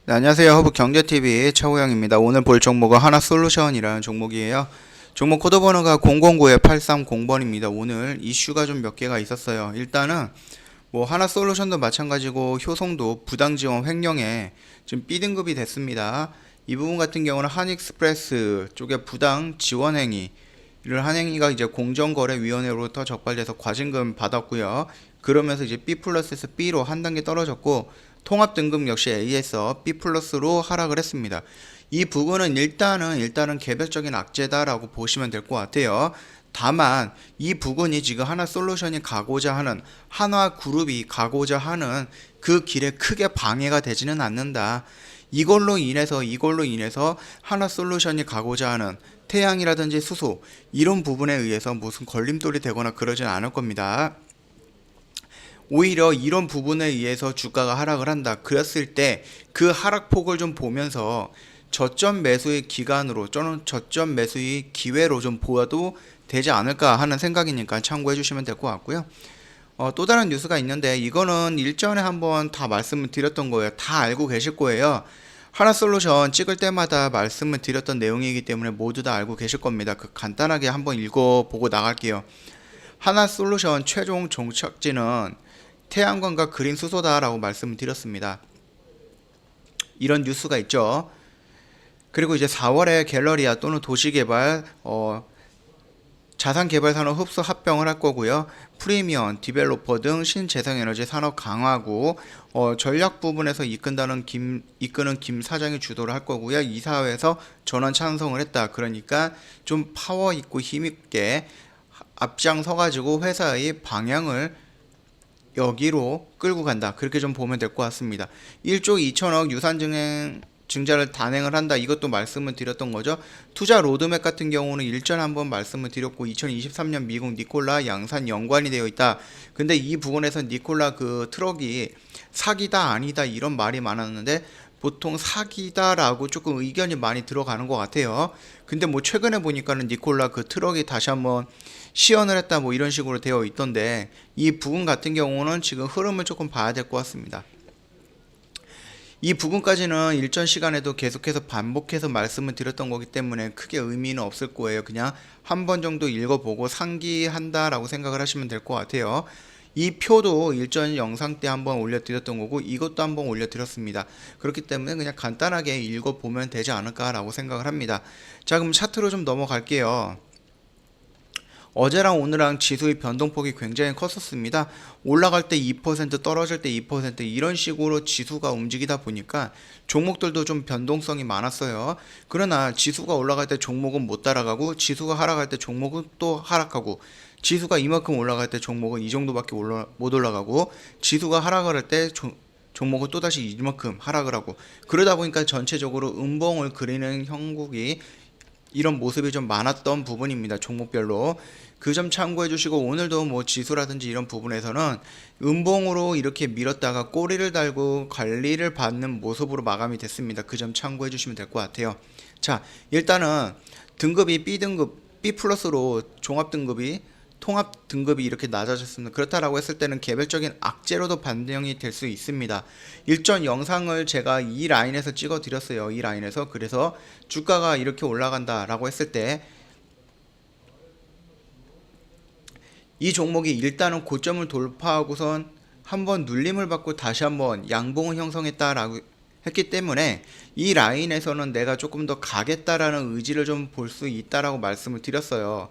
네, 안녕하세요. 허브경제TV 차우영입니다. 오늘 볼 종목은 하나솔루션이라는 종목이에요. 종목 코드 번호가 009-830번입니다. 오늘 이슈가 좀 몇 개가 있었어요. 일단은 뭐 하나솔루션도 마찬가지고 효성도 부당지원 횡령에 지금 B등급이 됐습니다. 이 부분 같은 경우는 한익스프레스 쪽에 부당 지원 행위를 한 행위가 이제 공정거래위원회로부터 적발돼서 과징금 받았고요. 그러면서 이제 B 플러스에서 B로 한 단계 떨어졌고 통합 등급 역시 A에서 B 플러스로 하락을 했습니다. 이 부분은 일단은 개별적인 악재다라고 보시면 될 것 같아요. 다만 이 부분이 지금 하나솔루션이 가고자 하는 한화그룹이 가고자 하는 그 길에 크게 방해가 되지는 않는다. 이걸로 인해서 하나솔루션이 가고자 하는 태양이라든지 수소 이런 부분에 의해서 무슨 걸림돌이 되거나 그러진 않을 겁니다. 오히려 이런 부분에 의해서 주가가 하락을 한다. 그랬을 때 그 하락폭을 좀 보면서 저점 매수의 기간으로 또는 저점 매수의 기회로 좀 보아도 되지 않을까 하는 생각이니까 참고해 주시면 될 것 같고요. 또 다른 뉴스가 있는데 이거는 일전에 한번 다 말씀을 드렸던 거예요. 다 알고 계실 거예요. 하나솔루션 찍을 때마다 말씀을 드렸던 내용이기 때문에 모두 다 알고 계실 겁니다. 그 간단하게 한번 읽어보고 나갈게요. 하나솔루션 최종 종착지는 태양광과 그린 수소다라고 말씀을 드렸습니다. 이런 뉴스가 있죠. 그리고 이제 4월에 갤러리아 또는 도시개발, 자산개발산업 흡수 합병을 할 거고요. 프리미엄, 디벨로퍼 등 신재생에너지 산업 강화구, 전략 부분에서 이끄는 김 사장이 주도를 할 거고요. 이사회에서 전원 찬성을 했다. 그러니까 좀 파워 있고 힘 있게 앞장서가지고 회사의 방향을 여기로 끌고 간다. 그렇게 좀 보면 될 것 같습니다. 1조 2천억 증자를 단행을 한다. 이것도 말씀을 드렸던 거죠. 투자 로드맵 같은 경우는 일전에 한번 말씀을 드렸고 2023년 미국 니콜라 양산 연관이 되어 있다. 근데 이 부분에서 니콜라 그 트럭이 사기다 아니다 이런 말이 많았는데 보통 사기다라고 조금 의견이 많이 들어가는 것 같아요. 근데 뭐 최근에 보니까는 니콜라 그 트럭이 다시 한번 시연을 했다 뭐 이런 식으로 되어 있던데 이 부분 같은 경우는 지금 흐름을 조금 봐야 될 것 같습니다. 이 부분까지는 일전 시간에도 계속해서 반복해서 말씀을 드렸던 거기 때문에 크게 의미는 없을 거예요. 그냥 한 번 정도 읽어보고 상기한다라고 생각을 하시면 될 것 같아요. 이 표도 일전 영상 때 한번 올려드렸던 거고 이것도 한번 올려드렸습니다. 그렇기 때문에 그냥 간단하게 읽어보면 되지 않을까라고 생각을 합니다. 자, 그럼 차트로 좀 넘어갈게요. 어제랑 오늘랑 지수의 변동폭이 굉장히 컸었습니다. 올라갈 때 2%, 떨어질 때 2% 이런 식으로 지수가 움직이다 보니까 종목들도 좀 변동성이 많았어요. 그러나 지수가 올라갈 때 종목은 못 따라가고 지수가 하락할 때 종목은 또 하락하고 지수가 이만큼 올라갈 때 종목은 이 정도밖에 못 올라가고 지수가 하락을 할 때 종목은 또다시 이만큼 하락을 하고 그러다 보니까 전체적으로 음봉을 그리는 형국이 이런 모습이 좀 많았던 부분입니다. 종목별로. 그 점 참고해 주시고 오늘도 뭐 지수라든지 이런 부분에서는 음봉으로 이렇게 밀었다가 꼬리를 달고 관리를 받는 모습으로 마감이 됐습니다. 그 점 참고해 주시면 될 것 같아요. 자, 일단은 등급이 B등급, B 플러스로 종합 등급이 통합 등급이 이렇게 낮아졌습니다. 그렇다라고 했을 때는 개별적인 악재로도 반영이 될 수 있습니다. 일전 영상을 제가 이 라인에서 찍어 드렸어요. 이 라인에서. 그래서 주가가 이렇게 올라간다라고 했을 때 이 종목이 일단은 고점을 돌파하고선 한번 눌림을 받고 다시 한번 양봉을 형성했다라고 했기 때문에 이 라인에서는 내가 조금 더 가겠다라는 의지를 좀 볼 수 있다라고 말씀을 드렸어요.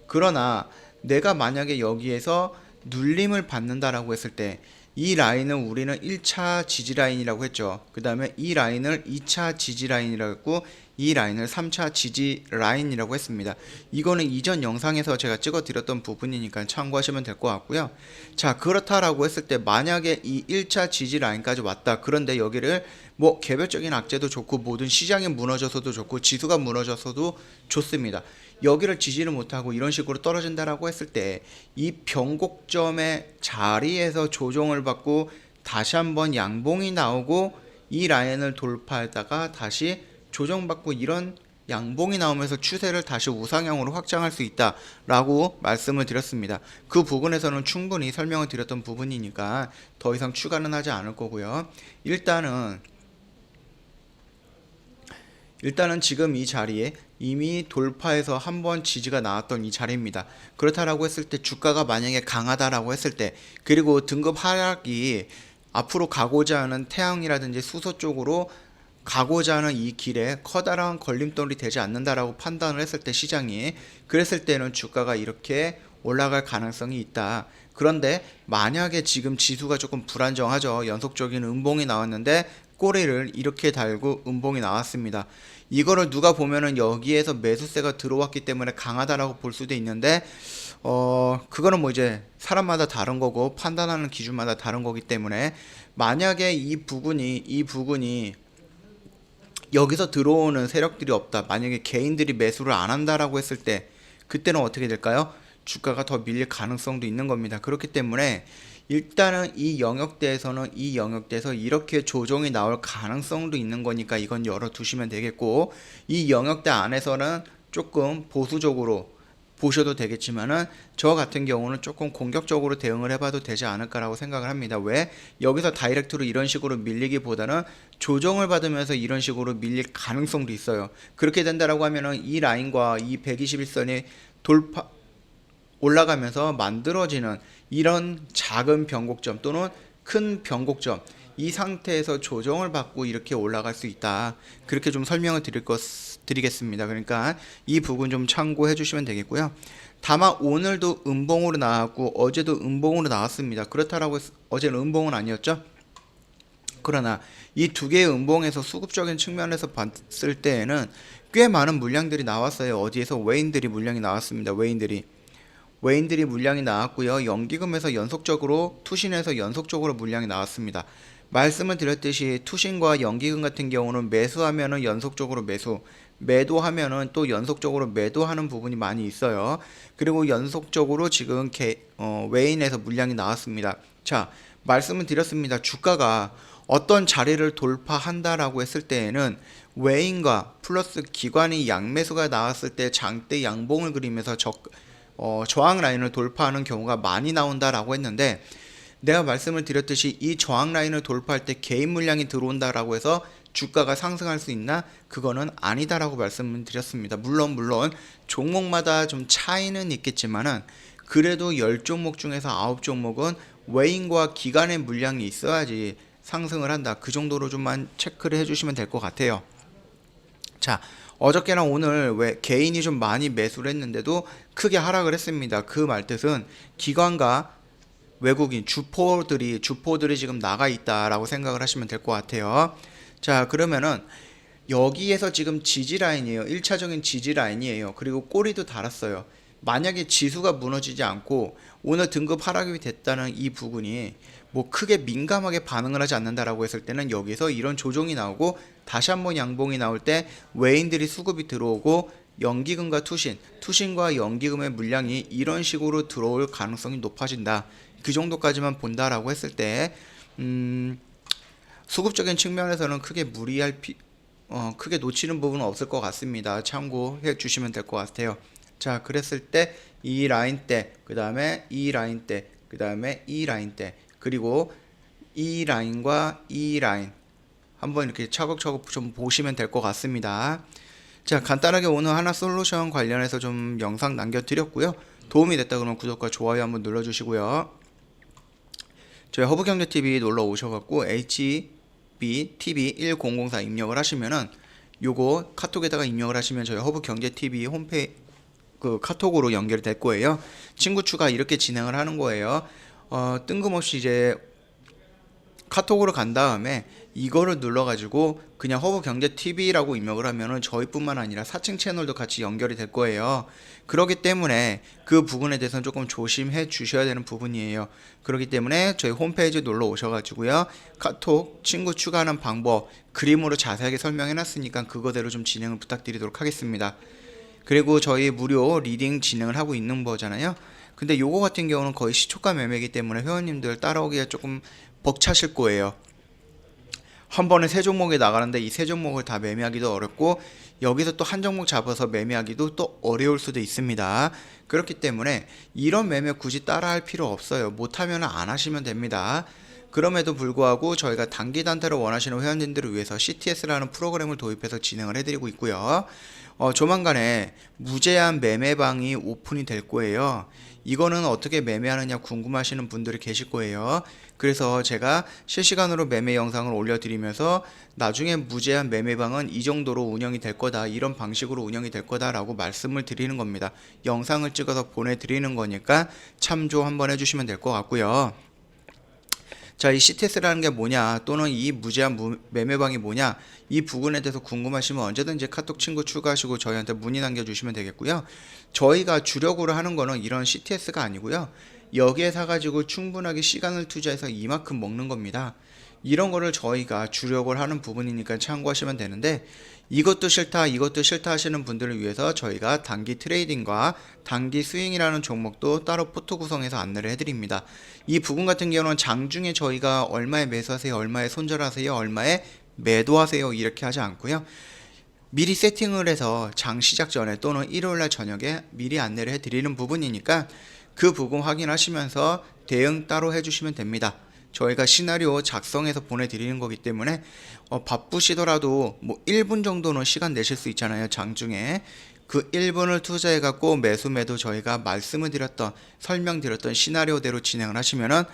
그러나 내가 만약에 여기에서 눌림을 받는다라고 했을 때 이 라인은 우리는 1차 지지 라인이라고 했죠. 그 다음에 이 라인을 2차 지지 라인이라고 했고 이 라인을 3차 지지 라인이라고 했습니다. 이거는 이전 영상에서 제가 찍어 드렸던 부분이니까 참고하시면 될 것 같고요. 자, 그렇다라고 했을 때 만약에 이 1차 지지 라인까지 왔다. 그런데 여기를 뭐 개별적인 악재도 좋고 모든 시장이 무너져서도 좋고 지수가 무너져서도 좋습니다. 여기를 지지를 못하고 이런 식으로 떨어진다라고 했을 때 이 변곡점의 자리에서 조정을 받고 다시 한번 양봉이 나오고 이 라인을 돌파하다가 다시 조정받고 이런 양봉이 나오면서 추세를 다시 우상향으로 확장할 수 있다라고 말씀을 드렸습니다. 그 부분에서는 충분히 설명을 드렸던 부분이니까 더 이상 추가는 하지 않을 거고요. 일단은 일단은 지금 이 자리에 이미 돌파해서 한번 지지가 나왔던 이 자리입니다. 그렇다라고 했을 때 주가가 만약에 강하다라고 했을 때, 그리고 등급 하락이 앞으로 가고자 하는 태양이라든지 수소 쪽으로 가고자 하는 이 길에 커다란 걸림돌이 되지 않는다라고 판단을 했을 때, 시장이 그랬을 때는 주가가 이렇게 올라갈 가능성이 있다. 그런데 만약에 지금 지수가 조금 불안정하죠. 연속적인 음봉이 나왔는데 꼬리를 이렇게 달고 음봉이 나왔습니다. 이거를 누가 보면은 여기에서 매수세가 들어왔기 때문에 강하다라고 볼 수도 있는데, 그거는 뭐 이제 사람마다 다른 거고 판단하는 기준마다 다른 거기 때문에, 만약에 이 부분이 여기서 들어오는 세력들이 없다, 만약에 개인들이 매수를 안 한다라고 했을 때, 그때는 어떻게 될까요? 주가가 더 밀릴 가능성도 있는 겁니다. 그렇기 때문에 일단은 이 영역대에서 이렇게 조정이 나올 가능성도 있는 거니까 이건 열어두시면 되겠고, 이 영역대 안에서는 조금 보수적으로 보셔도 되겠지만은, 저 같은 경우는 조금 공격적으로 대응을 해봐도 되지 않을까라고 생각을 합니다. 왜? 여기서 다이렉트로 이런 식으로 밀리기보다는 조정을 받으면서 이런 식으로 밀릴 가능성도 있어요. 그렇게 된다라고 하면은 이 라인과 이 121선이 돌파 올라가면서 만들어지는 이런 작은 변곡점 또는 큰 변곡점, 이 상태에서 조정을 받고 이렇게 올라갈 수 있다. 그렇게 좀 설명을 드리겠습니다. 그러니까 이 부분 좀 참고해 주시면 되겠고요. 다만 오늘도 음봉으로 나왔고 어제도 음봉으로 나왔습니다. 그렇다라고 어제는 음봉은 아니었죠. 그러나 이 두 개의 음봉에서 수급적인 측면에서 봤을 때에는 꽤 많은 물량들이 나왔어요. 어디에서? 외인들이 물량이 나왔습니다. 외인들이 물량이 나왔고요. 연기금에서 연속적으로, 투신에서 연속적으로 물량이 나왔습니다. 말씀을 드렸듯이 투신과 연기금 같은 경우는 매수하면은 연속적으로 매도하면은 또 연속적으로 매도하는 부분이 많이 있어요. 그리고 연속적으로 지금 외인에서 물량이 나왔습니다. 자, 말씀을 드렸습니다. 주가가 어떤 자리를 돌파한다라고 했을 때에는 외인과 플러스 기관이 양매수가 나왔을 때 장대 양봉을 그리면서 저항 라인을 돌파하는 경우가 많이 나온다라고 했는데, 내가 말씀을 드렸듯이 이 저항 라인을 돌파할 때 개인 물량이 들어온다라고 해서 주가가 상승할 수 있나? 그거는 아니다라고 말씀을 드렸습니다. 물론 종목마다 좀 차이는 있겠지만은, 그래도 10종목 중에서 9종목은 외인과 기관의 물량이 있어야지 상승을 한다. 그 정도로 좀만 체크를 해주시면 될 것 같아요. 자, 어저께나 오늘 왜 개인이 좀 많이 매수를 했는데도 크게 하락을 했습니다. 그 말뜻은 기관과 외국인 주포들이 지금 나가 있다라고 생각을 하시면 될 것 같아요. 자, 그러면은 여기에서 지금 지지 라인이에요. 1차적인 지지 라인이에요. 그리고 꼬리도 달았어요. 만약에 지수가 무너지지 않고 오늘 등급 하락이 됐다는 이 부분이 뭐 크게 민감하게 반응을 하지 않는다라고 했을 때는, 여기서 이런 조정이 나오고 다시 한번 양봉이 나올 때 외인들이 수급이 들어오고 연기금과 투신과 연기금의 물량이 이런 식으로 들어올 가능성이 높아진다. 그 정도까지만 본다라고 했을 때 수급적인 측면에서는 크게 크게 놓치는 부분은 없을 것 같습니다. 참고해 주시면 될 것 같아요. 자, 그랬을 때 이 라인대, 그 다음에 이 라인대, 그 다음에 이 라인대, 그리고 이 라인과 이 라인 한번 이렇게 차곡차곡 좀 보시면 될 것 같습니다. 자, 간단하게 오늘 하나솔루션 관련해서 좀 영상 남겨드렸고요. 도움이 됐다 그러면 구독과 좋아요 한번 눌러주시고요. 저희 허브경제TV 놀러 오셔갖고 HBTV1004 입력을 하시면은, 요거 카톡에다가 입력을 하시면 저희 허브경제TV 홈페이지 카톡으로 연결이 될 거예요. 친구 추가 이렇게 진행을 하는 거예요. 뜬금없이 이제 카톡으로 간 다음에 이거를 눌러가지고 그냥 허브경제TV라고 입력을 하면은 저희뿐만 아니라 사칭 채널도 같이 연결이 될 거예요. 그렇기 때문에 그 부분에 대해서는 조금 조심해 주셔야 되는 부분이에요. 그렇기 때문에 저희 홈페이지 놀러 오셔가지고요, 카톡 친구 추가하는 방법 그림으로 자세하게 설명해 놨으니까 그거대로 좀 진행을 부탁드리도록 하겠습니다. 그리고 저희 무료 리딩 진행을 하고 있는 거잖아요. 근데 요거 같은 경우는 거의 시초가 매매이기 때문에 회원님들 따라오기가 조금 벅차실 거예요. 한 번에 세 종목에 나가는데 이 세 종목을 다 매매하기도 어렵고, 여기서 또 한 종목 잡아서 매매하기도 또 어려울 수도 있습니다. 그렇기 때문에 이런 매매 굳이 따라할 필요 없어요. 못하면 안 하시면 됩니다. 그럼에도 불구하고 저희가 단기 단타를 원하시는 회원님들을 위해서 CTS라는 프로그램을 도입해서 진행을 해드리고 있고요. 조만간에 무제한 매매방이 오픈이 될 거예요. 이거는 어떻게 매매하느냐 궁금하시는 분들이 계실 거예요. 그래서 제가 실시간으로 매매 영상을 올려드리면서 나중에 무제한 매매방은 이 정도로 운영이 될 거다, 이런 방식으로 운영이 될 거다라고 말씀을 드리는 겁니다. 영상을 찍어서 보내드리는 거니까 참조 한번 해주시면 될 것 같고요. 자, 이 CTS라는 게 뭐냐, 또는 이 무제한 매매방이 뭐냐, 이 부분에 대해서 궁금하시면 언제든지 카톡 친구 추가하시고 저희한테 문의 남겨주시면 되겠고요. 저희가 주력으로 하는 거는 이런 CTS가 아니고요. 여기에 사가지고 충분하게 시간을 투자해서 이만큼 먹는 겁니다. 이런 거를 저희가 주력을 하는 부분이니까 참고하시면 되는데, 이것도 싫다 이것도 싫다 하시는 분들을 위해서 저희가 단기 트레이딩과 단기 스윙이라는 종목도 따로 포트 구성해서 안내를 해드립니다. 이 부분 같은 경우는 장중에 저희가 얼마에 매수하세요, 얼마에 손절하세요, 얼마에 매도하세요 이렇게 하지 않고요. 미리 세팅을 해서 장 시작 전에 또는 일요일날 저녁에 미리 안내를 해드리는 부분이니까 그 부분 확인하시면서 대응 따로 해주시면 됩니다. 저희가 시나리오 작성해서 보내드리는 거기 때문에 바쁘시더라도 뭐 1분 정도는 시간 내실 수 있잖아요. 장중에 그 1분을 투자해 갖고 매수 매도 저희가 말씀을 드렸던, 설명드렸던 시나리오대로 진행을 하시면은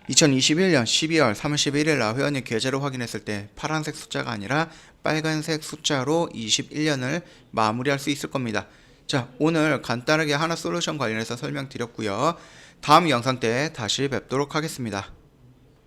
2021년 12월 31일 날 회원님 계좌를 확인했을 때 파란색 숫자가 아니라 빨간색 숫자로 21년을 마무리할 수 있을 겁니다. 자, 오늘 간단하게 하나솔루션 관련해서 설명드렸고요. 다음 영상 때 다시 뵙도록 하겠습니다.